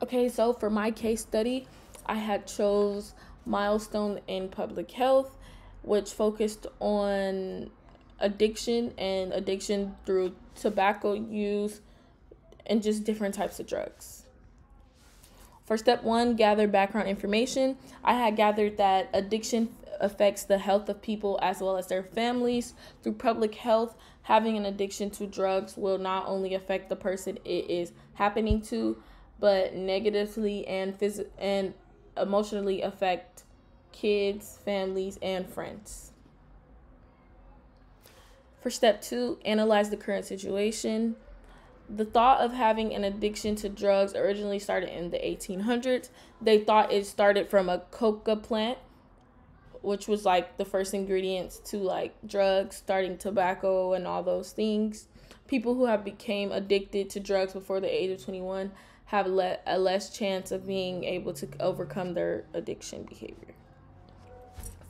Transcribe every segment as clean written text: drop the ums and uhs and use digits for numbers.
Okay, so for my case study, I had chose Milestone in Public Health, which focused on addiction through tobacco use and just different types of drugs. For step one, gather background information. I had gathered that addiction affects the health of people as well as their families. Through public health, having an addiction to drugs will not only affect the person it is happening to, but negatively and emotionally affect kids, families, and friends. For step two, analyze the current situation. The thought of having an addiction to drugs originally started in the 1800s. They thought it started from a coca plant, which was like the first ingredients to like drugs, starting tobacco and all those things. People who have became addicted to drugs before the age of 21 have a less chance of being able to overcome their addiction behavior.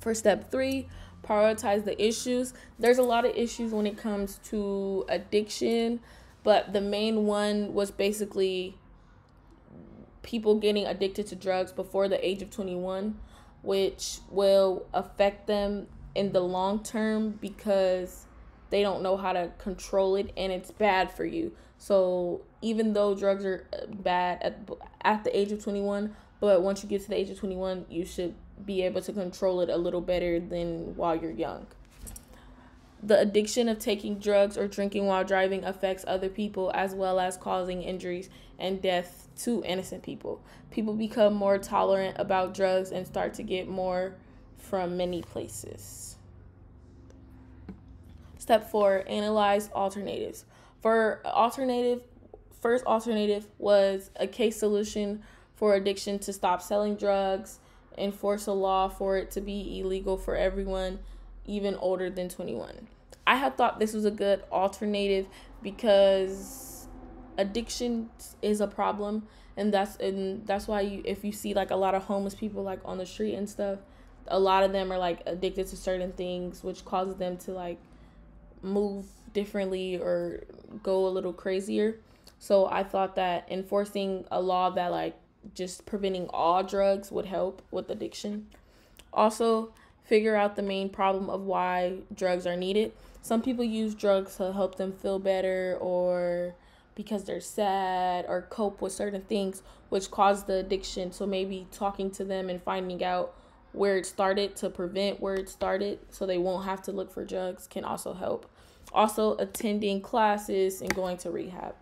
For step three, prioritize the issues. There's a lot of issues when it comes to addiction, but the main one was basically people getting addicted to drugs before the age of 21, which will affect them in the long term because they don't know how to control it and it's bad for you. So even though drugs are bad at the age of 21, but once you get to the age of 21, you should be able to control it a little better than while you're young. The addiction of taking drugs or drinking while driving affects other people as well as causing injuries and death to innocent people. People become more tolerant about drugs and start to get more from many places. Step four, analyze alternatives. First alternative was a case solution for addiction to stop selling drugs, enforce a law for it to be illegal for everyone, even older than 21. I had thought this was a good alternative because addiction is a problem, and that's why if you see like a lot of homeless people like on the street and stuff, a lot of them are like addicted to certain things, which causes them to like move differently or go a little crazier. So I thought that enforcing a law that like just preventing all drugs would help with addiction. Also, figure out the main problem of why drugs are needed. Some people use drugs to help them feel better or because they're sad or cope with certain things which cause the addiction. So maybe talking to them and finding out where it started to prevent where it started so they won't have to look for drugs can also help. Also, attending classes and going to rehab.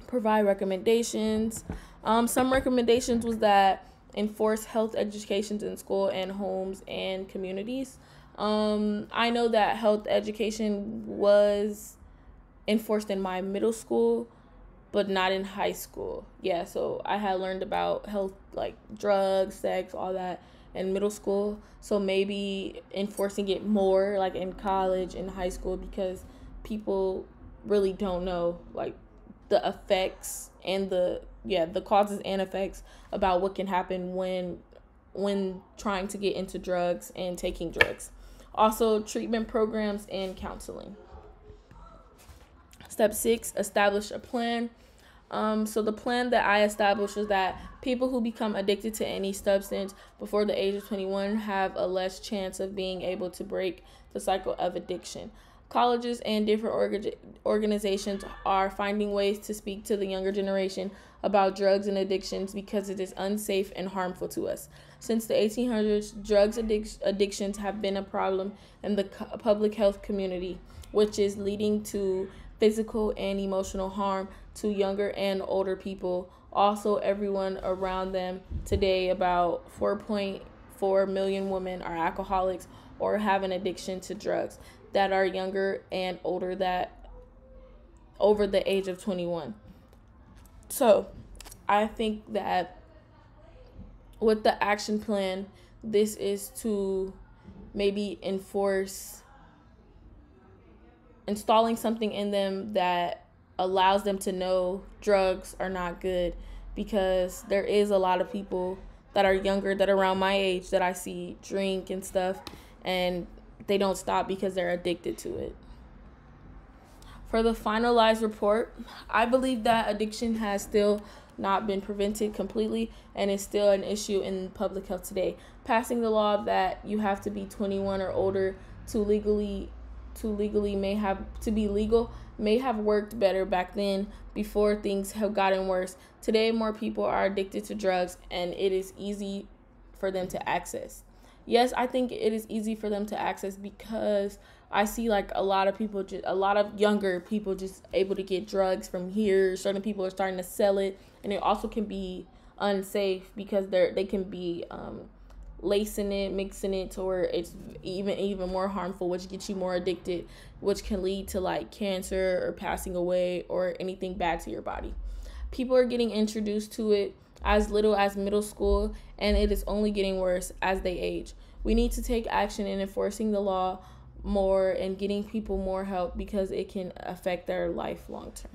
Provide recommendations. Some recommendations was that enforce health educations in school and homes and communities. I know that health education was enforced in my middle school, but not in high school. Yeah, so I had learned about health, like drugs, sex, all that in middle school. So maybe enforcing it more like in college and high school because people really don't know like the effects and the causes and effects about what can happen when trying to get into drugs and taking drugs. Also, treatment programs and counseling. Step six, establish a plan. So the plan that I established was that people who become addicted to any substance before the age of 21 have a less chance of being able to break the cycle of addiction. Colleges and different organizations are finding ways to speak to the younger generation about drugs and addictions because it is unsafe and harmful to us. Since the 1800s, addictions have been a problem in the public health community, which is leading to physical and emotional harm to younger and older people. Also, everyone around them today, about 4.4 million women are alcoholics or have an addiction to drugs that are younger and older that over the age of 21. So, I think that with the action plan, this is to maybe enforce installing something in them that allows them to know drugs are not good because there is a lot of people that are younger that are around my age that I see drink and stuff and they don't stop because they're addicted to it. For the finalized report, I believe that addiction has still not been prevented completely and is still an issue in public health today. Passing the law that you have to be 21 or older to be legal may have worked better back then before things have gotten worse. Today, more people are addicted to drugs and it is easy for them to access. Yes, I think it is easy for them to access because I see like a lot of younger people just able to get drugs from here. Certain people are starting to sell it, and it also can be unsafe because they can be lacing it, mixing it to where it's even more harmful, which gets you more addicted, which can lead to like cancer or passing away or anything bad to your body. People are getting introduced to it as little as middle school, and it is only getting worse as they age. We need to take action in enforcing the law more and getting people more help because it can affect their life long term.